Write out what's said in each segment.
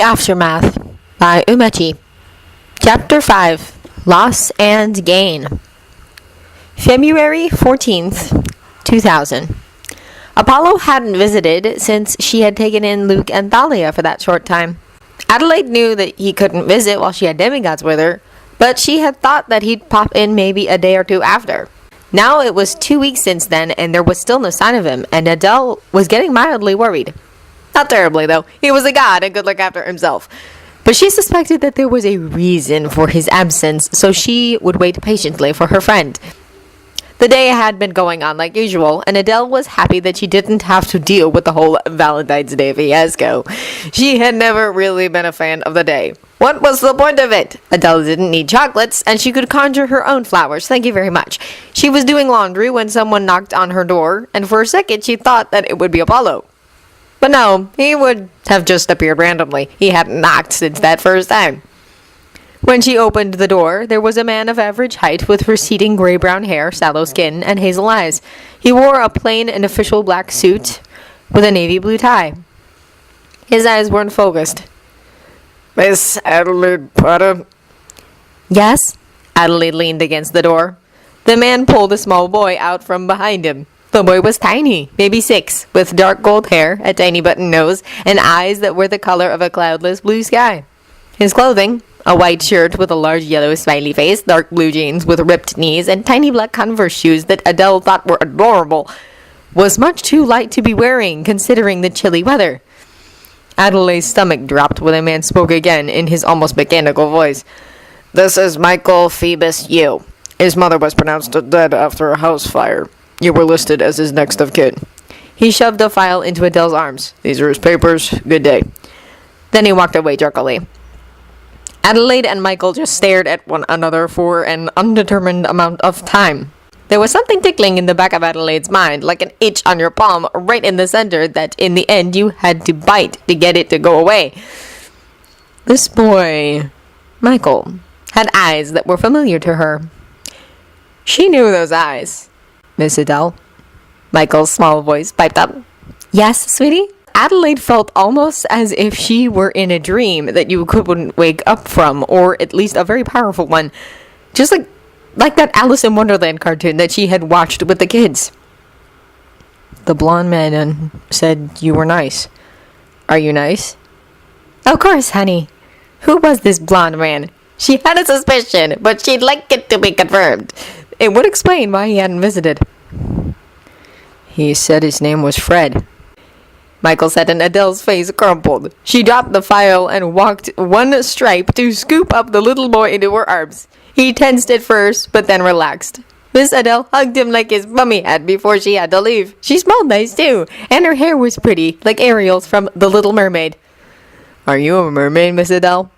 The Aftermath by Umechi. Chapter 5. Loss and Gain. February 14th, 2000. Apollo hadn't visited since she had taken in Luke and Thalia for that short time. Adelaide knew that he couldn't visit while she had demigods with her, but she had thought that he'd pop in maybe a day or two after. Now it was 2 weeks since then, and there was still no sign of him, and Adele was getting mildly worried. Not terribly, though. He was a god and could look after himself. But she suspected that there was a reason for his absence, so she would wait patiently for her friend. The day had been going on like usual, and Adele was happy that she didn't have to deal with the whole Valentine's Day fiasco. She had never really been a fan of the day. What was the point of it? Adele didn't need chocolates, and she could conjure her own flowers, thank you very much. She was doing laundry when someone knocked on her door, and for a second she thought that it would be Apollo. But no, he would have just appeared randomly. He hadn't knocked since that first time. When she opened the door, there was a man of average height with receding gray-brown hair, sallow skin, and hazel eyes. He wore a plain and official black suit with a navy blue tie. His eyes weren't focused. Miss Adelaide Potter? Yes? Adelaide leaned against the door. The man pulled a small boy out from behind him. The boy was tiny, maybe 6, with dark gold hair, a tiny button nose, and eyes that were the color of a cloudless blue sky. His clothing, a white shirt with a large yellow smiley face, dark blue jeans with ripped knees, and tiny black Converse shoes that Adele thought were adorable, was much too light to be wearing, considering the chilly weather. Adelaide's stomach dropped when the man spoke again in his almost mechanical voice. This is Michael Phoebus Yu. His mother was pronounced dead after a house fire. You were listed as his next of kin. He shoved a file into Adele's arms. These are his papers. Good day. Then he walked away jerkily. Adelaide and Michael just stared at one another for an undetermined amount of time. There was something tickling in the back of Adelaide's mind, like an itch on your palm, right in the center, that in the end you had to bite to get it to go away. This boy, Michael, had eyes that were familiar to her. She knew those eyes. Miss Adele? Michael's small voice piped up. Yes, sweetie? Adelaide felt almost as if she were in a dream that you couldn't wake up from, or at least a very powerful one. Just like that Alice in Wonderland cartoon that she had watched with the kids. The blonde man said you were nice. Are you nice? Of course, honey. Who was this blonde man? She had a suspicion, but she'd like it to be confirmed. It would explain why he hadn't visited. He said his name was Fred. Michael said, and Adele's face crumpled. She dropped the file and walked one stripe to scoop up the little boy into her arms. He tensed at first, but then relaxed. Miss Adele hugged him like his mummy had before she had to leave. She smelled nice too, and her hair was pretty, like Ariel's from The Little Mermaid. Are you a mermaid, Miss Adele?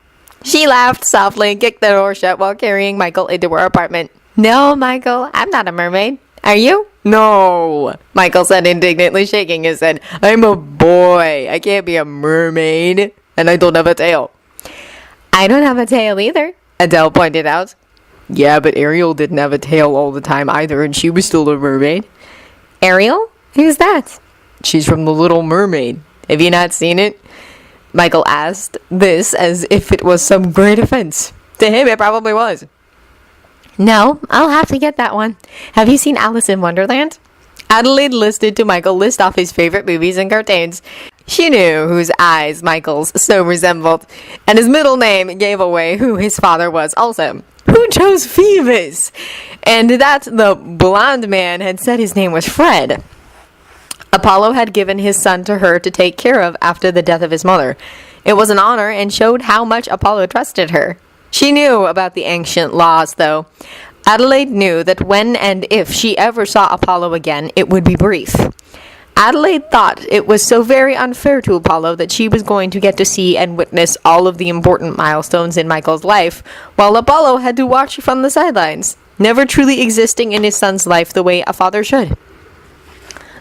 She laughed softly and kicked the door shut while carrying Michael into her apartment. No, Michael, I'm not a mermaid. Are you? No, Michael said indignantly, shaking his head. I'm a boy. I can't be a mermaid. And I don't have a tail. I don't have a tail either, Adele pointed out. Yeah, but Ariel didn't have a tail all the time either, and she was still a mermaid. Ariel? Who's that? She's from The Little Mermaid. Have you not seen it? Michael asked this as if it was some great offense. To him, it probably was. No, I'll have to get that one. Have you seen Alice in Wonderland? Adelaide listened to Michael list off his favorite movies and cartoons. She knew whose eyes Michael's so resembled, and his middle name gave away who his father was also. Who chose Phoebus? And that the blonde man had said his name was Fred. Apollo had given his son to her to take care of after the death of his mother. It was an honor and showed how much Apollo trusted her. She knew about the ancient laws, though. Adelaide knew that when and if she ever saw Apollo again, it would be brief. Adelaide thought it was so very unfair to Apollo that she was going to get to see and witness all of the important milestones in Michael's life, while Apollo had to watch from the sidelines, never truly existing in his son's life the way a father should.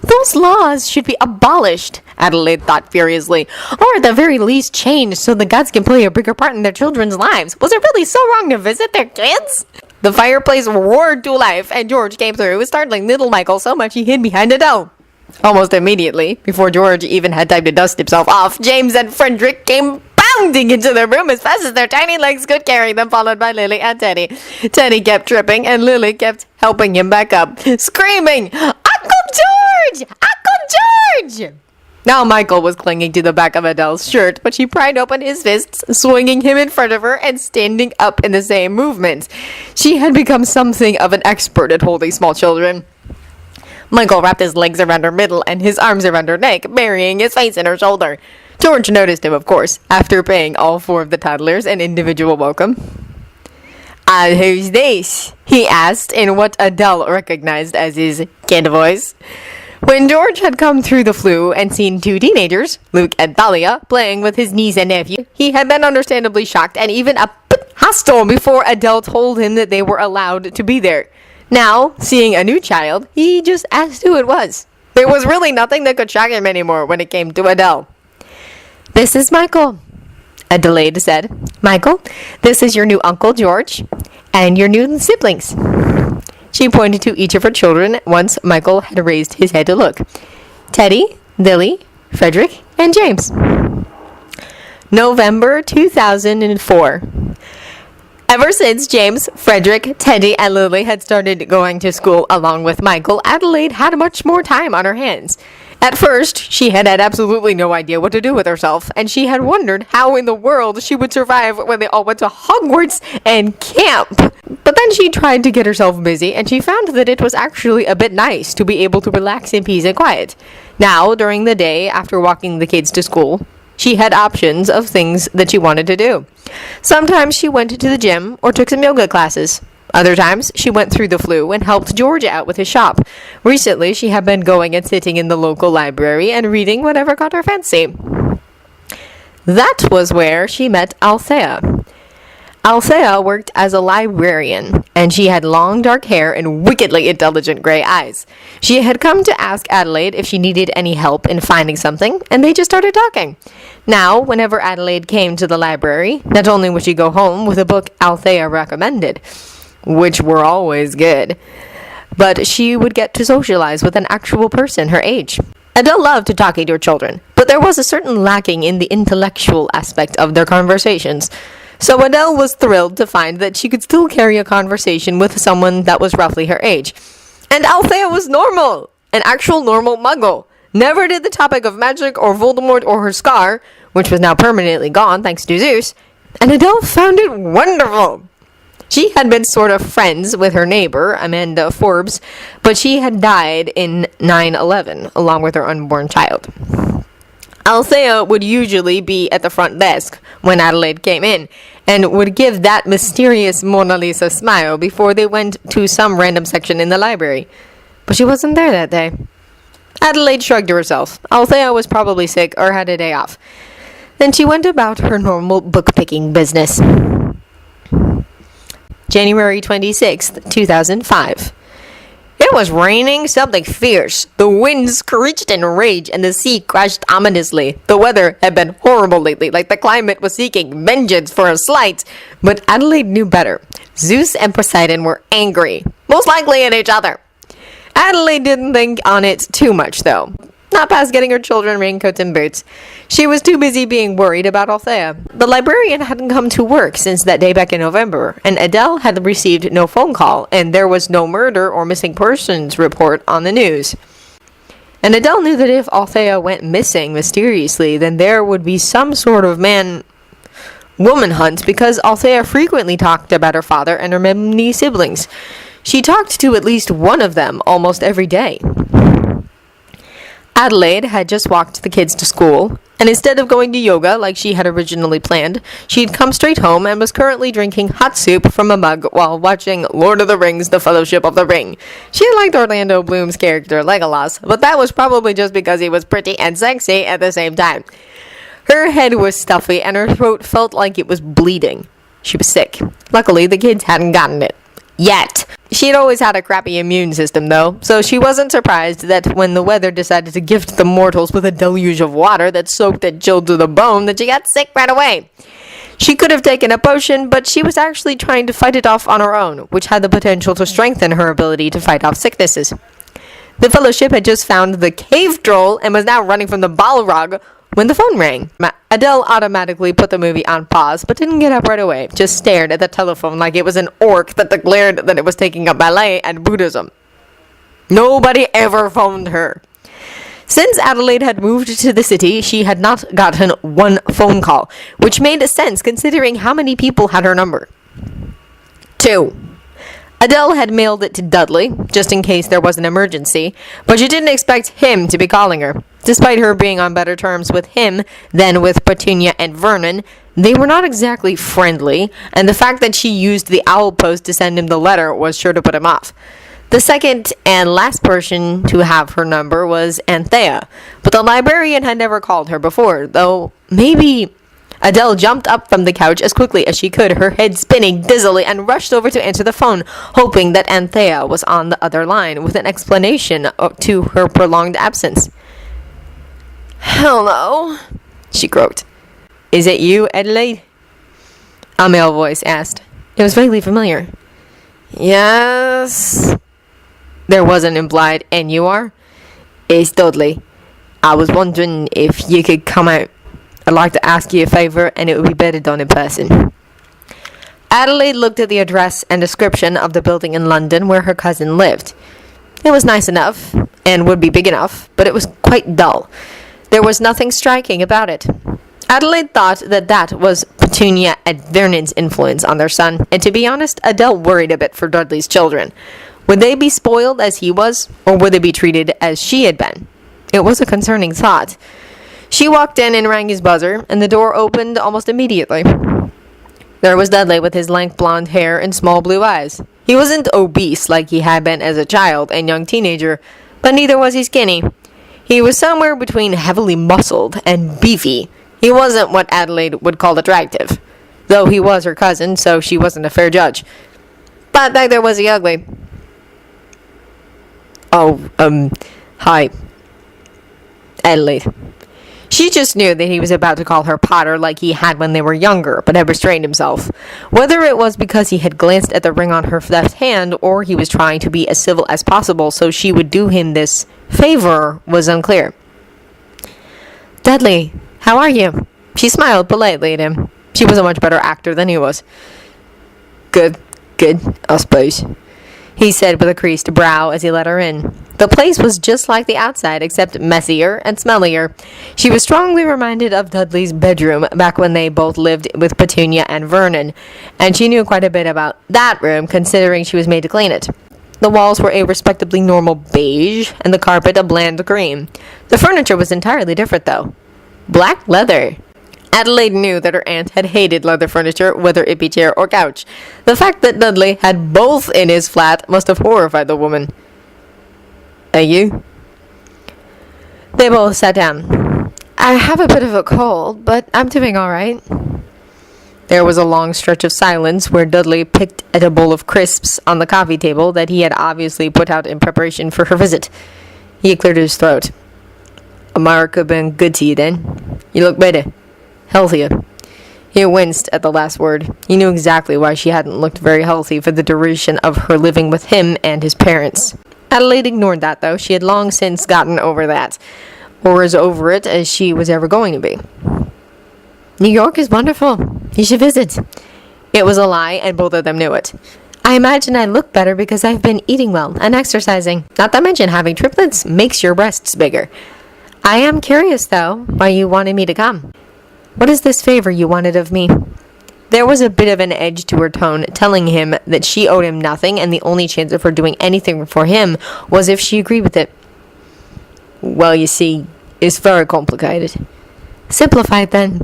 Those laws should be abolished, Adelaide thought furiously, or at the very least changed so the gods can play a bigger part in their children's lives. Was it really so wrong to visit their kids? The fireplace roared to life, and George came through, startling little Michael so much he hid behind Adele. Almost immediately, before George even had time to dust himself off, James and Frederick came back. bounding into the room as fast as their tiny legs could carry them, followed by Lily and Teddy. Teddy kept tripping, and Lily kept helping him back up, screaming, "Uncle George! Uncle George!" Now Michael was clinging to the back of Adele's shirt, but she pried open his fists, swinging him in front of her and standing up in the same movement. She had become something of an expert at holding small children. Michael wrapped his legs around her middle and his arms around her neck, burying his face in her shoulder. George noticed him, of course, after paying all four of the toddlers an individual welcome. Who's this?" he asked in what Adele recognized as his kid voice. When George had come through the flue and seen two teenagers, Luke and Thalia, playing with his niece and nephew, he had been understandably shocked and even a bit hostile before Adele told him that they were allowed to be there. Now, seeing a new child, he just asked who it was. There was really nothing that could shock him anymore when it came to Adele. "This is Michael," Adelaide said. "Michael, this is your new Uncle George and your new siblings." She pointed to each of her children once Michael had raised his head to look. "Teddy, Lily, Frederick, and James." November 2004. Ever since James, Frederick, Teddy, and Lily had started going to school along with Michael, Adelaide had much more time on her hands. At first, she had had absolutely no idea what to do with herself, and she had wondered how in the world she would survive when they all went to Hogwarts and camp. But then she tried to get herself busy, and she found that it was actually a bit nice to be able to relax in peace and quiet. Now, during the day, after walking the kids to school, she had options of things that she wanted to do. Sometimes she went to the gym or took some yoga classes. Other times, she went through the flue and helped George out with his shop. Recently, she had been going and sitting in the local library and reading whatever caught her fancy. That was where she met Althea. Althea worked as a librarian, and she had long dark hair and wickedly intelligent gray eyes. She had come to ask Adelaide if she needed any help in finding something, and they just started talking. Now, whenever Adelaide came to the library, not only would she go home with a book Althea recommended, which were always good, but she would get to socialize with an actual person her age. Adele loved talking to her children, but there was a certain lacking in the intellectual aspect of their conversations. So Adele was thrilled to find that she could still carry a conversation with someone that was roughly her age. And Althea was normal, an actual normal muggle. Never did the topic of magic or Voldemort or her scar, which was now permanently gone thanks to Zeus, and Adele found it wonderful. She had been sort of friends with her neighbor, Amanda Forbes, but she had died in 9/11, along with her unborn child. Althea would usually be at the front desk when Adelaide came in, and would give that mysterious Mona Lisa smile before they went to some random section in the library. But she wasn't there that day. Adelaide shrugged to herself. Althea was probably sick or had a day off. Then she went about her normal book-picking business. January 26th, 2005. It was raining something fierce. The wind screeched in rage and the sea crashed ominously. The weather had been horrible lately, like the climate was seeking vengeance for a slight. But Adelaide knew better. Zeus and Poseidon were angry, most likely at each other. Adelaide didn't think on it too much, though. Not past getting her children raincoats and boots. She was too busy being worried about Althea. The librarian hadn't come to work since that day back in November, and Adele had received no phone call, and there was no murder or missing persons report on the news. And Adele knew that if Althea went missing mysteriously, then there would be some sort of man-woman hunt, because Althea frequently talked about her father and her many siblings. She talked to at least one of them almost every day. Adelaide had just walked the kids to school, and instead of going to yoga like she had originally planned, she'd come straight home and was currently drinking hot soup from a mug while watching Lord of the Rings: The Fellowship of the Ring. She liked Orlando Bloom's character, Legolas, but that was probably just because he was pretty and sexy at the same time. Her head was stuffy and her throat felt like it was bleeding. She was sick. Luckily, the kids hadn't gotten it. Yet. She'd always had a crappy immune system, though, so she wasn't surprised that when the weather decided to gift the mortals with a deluge of water that soaked and chilled to the bone, that she got sick right away. She could have taken a potion, but she was actually trying to fight it off on her own, which had the potential to strengthen her ability to fight off sicknesses. The Fellowship had just found the cave troll and was now running from the Balrog, when the phone rang. Adele automatically put the movie on pause, but didn't get up right away, just stared at the telephone like it was an orc that declared that it was taking up ballet and Buddhism. Nobody ever phoned her. Since Adelaide had moved to the city, she had not gotten one phone call, which made sense considering how many people had her number. 2. Adele had mailed it to Dudley, just in case there was an emergency, but she didn't expect him to be calling her. Despite her being on better terms with him than with Petunia and Vernon, they were not exactly friendly, and the fact that she used the owl post to send him the letter was sure to put him off. The second and last person to have her number was Anthea, but the librarian had never called her before, though maybe... Adele jumped up from the couch as quickly as she could, her head spinning dizzily, and rushed over to answer the phone, hoping that Anthea was on the other line with an explanation to her prolonged absence. "Hello," she croaked. "Is it you, Adelaide?" a male voice asked. It was vaguely familiar. "Yes." There was an implied, "And you are?" "It's Dudley. I was wondering if you could come out. I'd like to ask you a favor, and it would be better done in person." Adelaide looked at the address and description of the building in London where her cousin lived. It was nice enough, and would be big enough, but it was quite dull. There was nothing striking about it. Adelaide thought that was Petunia and Vernon's influence on their son, and to be honest, Adele worried a bit for Dudley's children. Would they be spoiled as he was, or would they be treated as she had been? It was a concerning thought. She walked in and rang his buzzer, and the door opened almost immediately. There was Dudley with his lank blonde hair and small blue eyes. He wasn't obese like he had been as a child and young teenager, but neither was he skinny. He was somewhere between heavily muscled and beefy. He wasn't what Adelaide would call attractive, though he was her cousin, so she wasn't a fair judge. But back there was the ugly. Hi, Adelaide." She just knew that he was about to call her Potter like he had when they were younger, but had restrained himself. Whether it was because he had glanced at the ring on her left hand, or he was trying to be as civil as possible so she would do him this favor, was unclear. "Dudley, how are you?" She smiled politely at him. She was a much better actor than he was. Good, I suppose," he said with a creased brow as he let her in. The place was just like the outside, except messier and smellier. She was strongly reminded of Dudley's bedroom back when they both lived with Petunia and Vernon, and she knew quite a bit about that room, considering she was made to clean it. The walls were a respectably normal beige, and the carpet a bland cream. The furniture was entirely different, though. Black leather. Adelaide knew that her aunt had hated leather furniture, whether it be chair or couch. The fact that Dudley had both in his flat must have horrified the woman. "Are you?" They both sat down. "I have a bit of a cold, but I'm doing all right." There was a long stretch of silence where Dudley picked at a bowl of crisps on the coffee table that he had obviously put out in preparation for her visit. He cleared his throat. "America been good to you then? You look better. Healthier." He winced at the last word. He knew exactly why she hadn't looked very healthy for the duration of her living with him and his parents. Adelaide ignored that, though. She had long since gotten over that, or as over it as she was ever going to be. "New York is wonderful. You should visit." It was a lie, and both of them knew it. "I imagine I look better because I've been eating well and exercising. Not to mention having triplets makes your breasts bigger. I am curious, though, why you wanted me to come. What is this favor you wanted of me?" There was a bit of an edge to her tone, telling him that she owed him nothing, and the only chance of her doing anything for him was if she agreed with it. "Well, you see, it's very complicated." "Simplify it, then."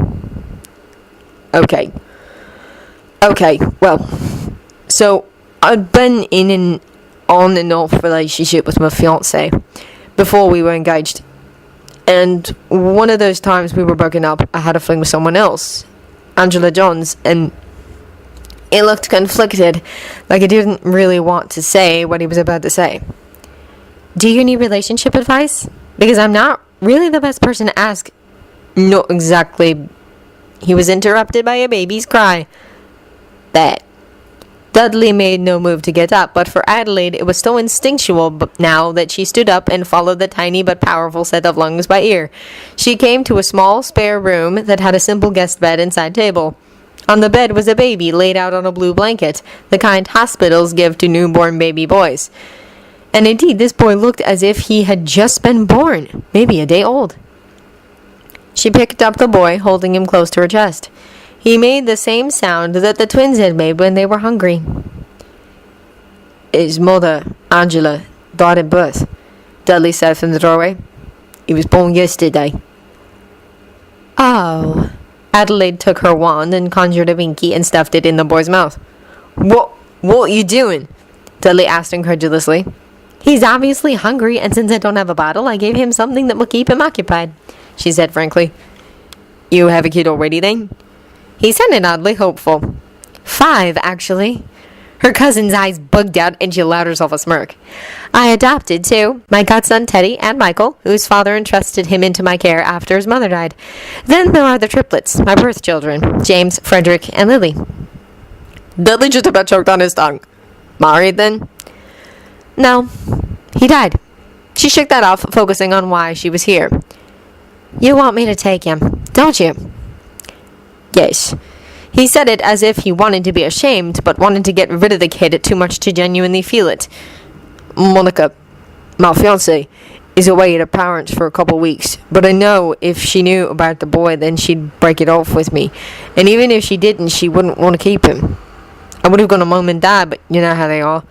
Okay, well, so I'd been in an on and off relationship with my fiance before we were engaged. And one of those times we were broken up, I had a fling with someone else, Angela Johns, and he looked conflicted, like he didn't really want to say what he was about to say. "Do you need relationship advice? Because I'm not really the best person to ask." "Not exactly." He was interrupted by a baby's cry. That. Dudley made no move to get up, but for Adelaide it was so instinctual now that she stood up and followed the tiny but powerful set of lungs by ear. She came to a small spare room that had a simple guest bed and side table. On the bed was a baby laid out on a blue blanket, the kind hospitals give to newborn baby boys. And indeed, this boy looked as if he had just been born, maybe a day old. She picked up the boy, holding him close to her chest. He made the same sound that the twins had made when they were hungry. His mother, Angela, died at birth, Dudley said from the doorway. He was born yesterday. Oh. Adelaide took her wand and conjured a binky and stuffed it in the boy's mouth. What are you doing? Dudley asked incredulously. He's obviously hungry, and since I don't have a bottle, I gave him something that will keep him occupied, she said frankly. You have a kid already, then? He sounded oddly hopeful. 5, actually. Her cousin's eyes bugged out and she allowed herself a smirk. I adopted, too. My godson Teddy and Michael, whose father entrusted him into my care after his mother died. Then there are the triplets, my birth children, James, Frederick, and Lily. Dudley just about choked on his tongue. Married, then? No. He died. She shook that off, focusing on why she was here. You want me to take him, don't you? Yes. He said it as if he wanted to be ashamed, but wanted to get rid of the kid too much to genuinely feel it. Monica, my fiancée, is away at her parents' for a couple weeks, but I know if she knew about the boy, then she'd break it off with me. And even if she didn't, she wouldn't want to keep him. I would have gone to Mum and Dad, but you know how they are.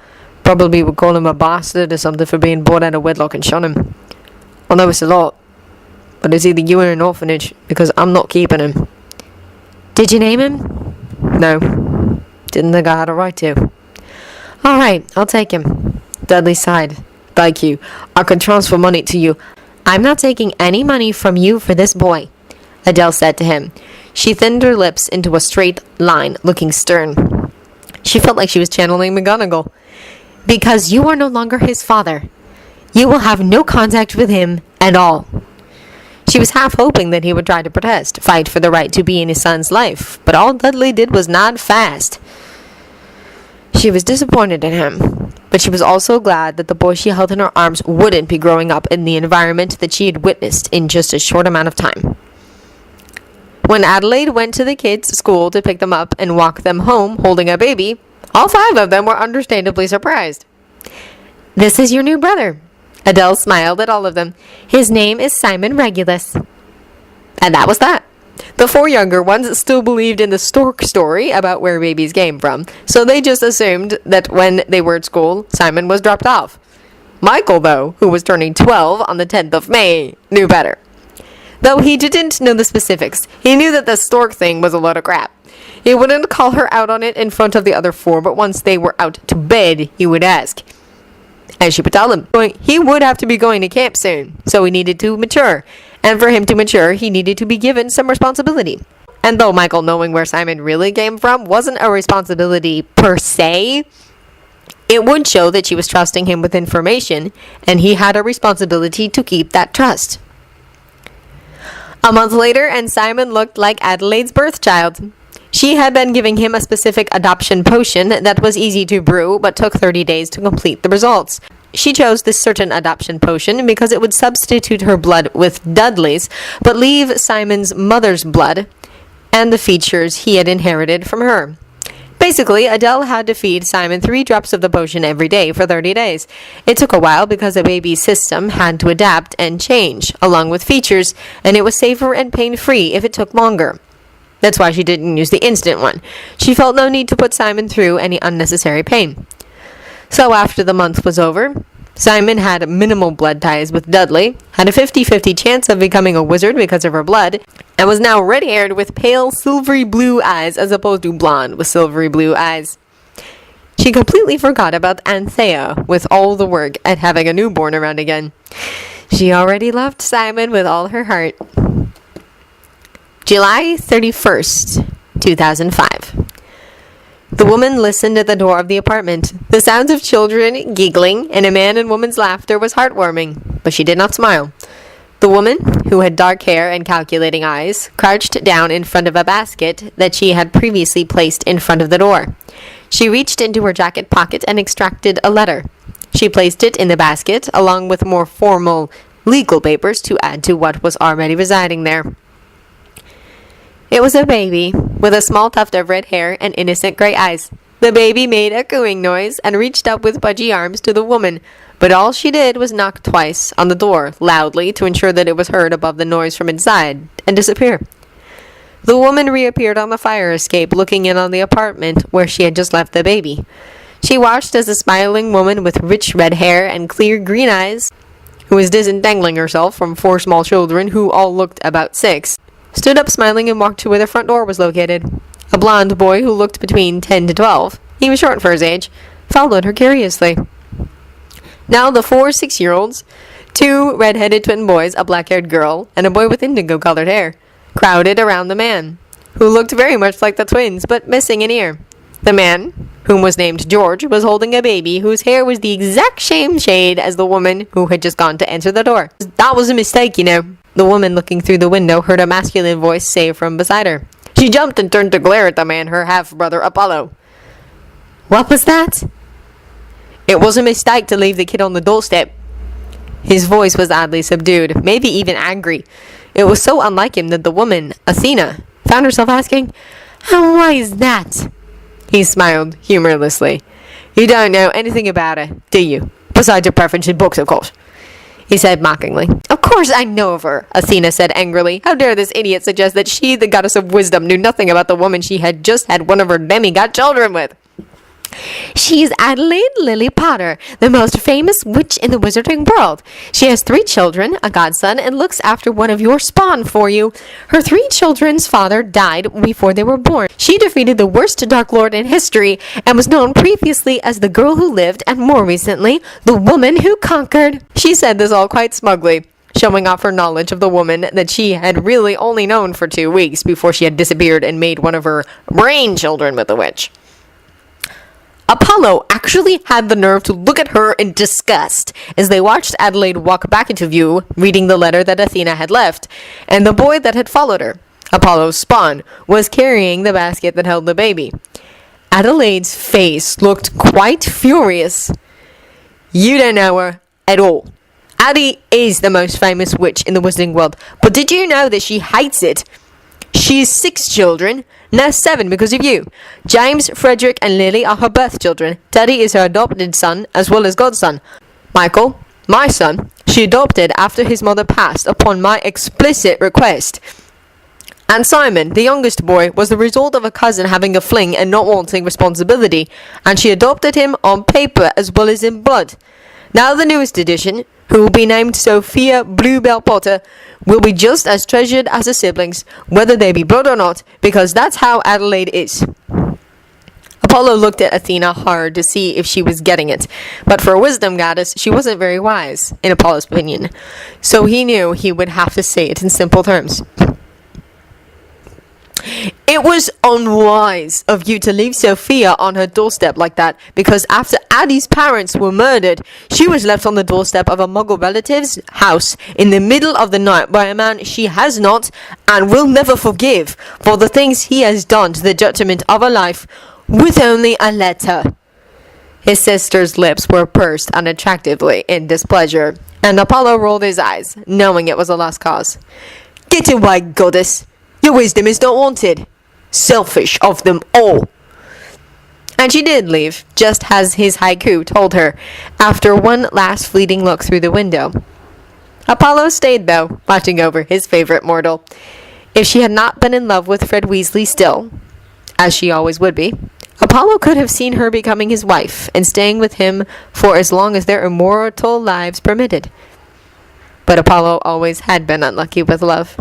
Probably would call him a bastard or something for being born out of wedlock and shun him. I know it's a lot, but it's either you or an orphanage, because I'm not keeping him. Did you name him? No. Didn't think I had a right to. All right, I'll take him. Dudley sighed. Thank you. I can transfer money to you. I'm not taking any money from you for this boy, Adele said to him. She thinned her lips into a straight line, looking stern. She felt like she was channeling McGonagall. Because you are no longer his father. You will have no contact with him at all. She was half hoping that he would try to protest, fight for the right to be in his son's life, but all Dudley did was nod fast. She was disappointed in him, but she was also glad that the boy she held in her arms wouldn't be growing up in the environment that she had witnessed in just a short amount of time. When Adelaide went to the kids' school to pick them up and walk them home holding a baby, all 5 of them were understandably surprised. This is your new brother. Adele smiled at all of them. His name is Simon Regulus. And that was that. The 4 younger ones still believed in the stork story about where babies came from, so they just assumed that when they were at school, Simon was dropped off. Michael, though, who was turning 12 on the 10th of May, knew better. Though he didn't know the specifics, he knew that the stork thing was a load of crap. He wouldn't call her out on it in front of the other 4, but once they were out to bed, he would ask. And she would tell him he would have to be going to camp soon, so he needed to mature. And for him to mature, he needed to be given some responsibility. And though Michael knowing where Simon really came from wasn't a responsibility per se, it would show that she was trusting him with information, and he had a responsibility to keep that trust. A month later, and Simon looked like Adelaide's birth child. She had been giving him a specific adoption potion that was easy to brew, but took 30 days to complete the results. She chose this certain adoption potion because it would substitute her blood with Dudley's, but leave Simon's mother's blood and the features he had inherited from her. Basically, Adele had to feed Simon 3 drops of the potion every day for 30 days. It took a while because a baby's system had to adapt and change, along with features, and it was safer and pain-free if it took longer. That's why she didn't use the instant one. She felt no need to put Simon through any unnecessary pain. So after the month was over, Simon had minimal blood ties with Dudley, had a 50-50 chance of becoming a wizard because of her blood, and was now red-haired with pale silvery blue eyes as opposed to blonde with silvery blue eyes. She completely forgot about Anthea with all the work at having a newborn around again. She already loved Simon with all her heart. July 31st, 2005. The woman listened at the door of the apartment. The sounds of children giggling and a man and woman's laughter was heartwarming, but she did not smile. The woman, who had dark hair and calculating eyes, crouched down in front of a basket that she had previously placed in front of the door. She reached into her jacket pocket and extracted a letter. She placed it in the basket, along with more formal legal papers to add to what was already residing there. It was a baby, with a small tuft of red hair and innocent gray eyes. The baby made a cooing noise and reached up with pudgy arms to the woman, but all she did was knock twice on the door, loudly, to ensure that it was heard above the noise from inside, and disappear. The woman reappeared on the fire escape, looking in on the apartment where she had just left the baby. She watched as a smiling woman with rich red hair and clear green eyes, who was disentangling herself from 4 small children who all looked about 6, stood up smiling and walked to where the front door was located. A blond boy who looked between 10 to 12, he was short for his age, followed her curiously. Now the 4 6-year-olds, 2 red-headed twin boys, a black-haired girl, and a boy with indigo-colored hair, crowded around the man, who looked very much like the twins, but missing an ear. The man, whom was named George, was holding a baby whose hair was the exact same shade as the woman who had just gone to enter the door. "That was a mistake, you know," the woman looking through the window heard a masculine voice say from beside her. She jumped and turned to glare at the man, her half-brother Apollo. "What was that?" "It was a mistake to leave the kid on the doorstep." His voice was oddly subdued, maybe even angry. It was so unlike him that the woman, Athena, found herself asking, "Why is that?" He smiled humorlessly. "You don't know anything about her, do you? Besides your preference in books, of course," he said mockingly. "Of course I know of her," Athena said angrily. How dare this idiot suggest that she, the goddess of wisdom, knew nothing about the woman she had just had one of her demigod children with. "She's Adelaide Lily Potter, the most famous witch in the wizarding world. She has 3 children, a godson, and looks after one of your spawn for you. Her 3 children's father died before they were born. She defeated the worst Dark Lord in history, and was known previously as the girl who lived, and more recently, the woman who conquered." She said this all quite smugly, showing off her knowledge of the woman that she had really only known for 2 weeks before she had disappeared and made one of her brain children with the witch. Apollo actually had the nerve to look at her in disgust as they watched Adelaide walk back into view, reading the letter that Athena had left, and the boy that had followed her, Apollo's spawn, was carrying the basket that held the baby. Adelaide's face looked quite furious. "You don't know her at all. Addie is the most famous witch in the wizarding world, but did you know that she hates it? She has 6 children, now 7 because of you. James, Frederick, and Lily are her birth children. Teddy is her adopted son, as well as godson. Michael, my son, she adopted after his mother passed upon my explicit request. And Simon, the youngest boy, was the result of a cousin having a fling and not wanting responsibility, and she adopted him on paper as well as in blood. Now the newest addition, who will be named Sophia Bluebell Potter, will be just as treasured as her siblings, whether they be blood or not, because that's how Adelaide is." Apollo looked at Athena hard to see if she was getting it, but for a wisdom goddess, she wasn't very wise, in Apollo's opinion, so he knew he would have to say it in simple terms. "It was unwise of you to leave Sophia on her doorstep like that, because after Addie's parents were murdered, she was left on the doorstep of a Muggle relative's house in the middle of the night by a man she has not and will never forgive for the things he has done to the detriment of her life, with only a letter." His sister's lips were pursed unattractively in displeasure, and Apollo rolled his eyes, knowing it was a lost cause. "Get away, goddess! Your wisdom is not wanted. Selfish of them all." And she did leave, just as his haiku told her, after one last fleeting look through the window. Apollo stayed, though, watching over his favorite mortal. If she had not been in love with Fred Weasley still, as she always would be, Apollo could have seen her becoming his wife and staying with him for as long as their immortal lives permitted. But Apollo always had been unlucky with love.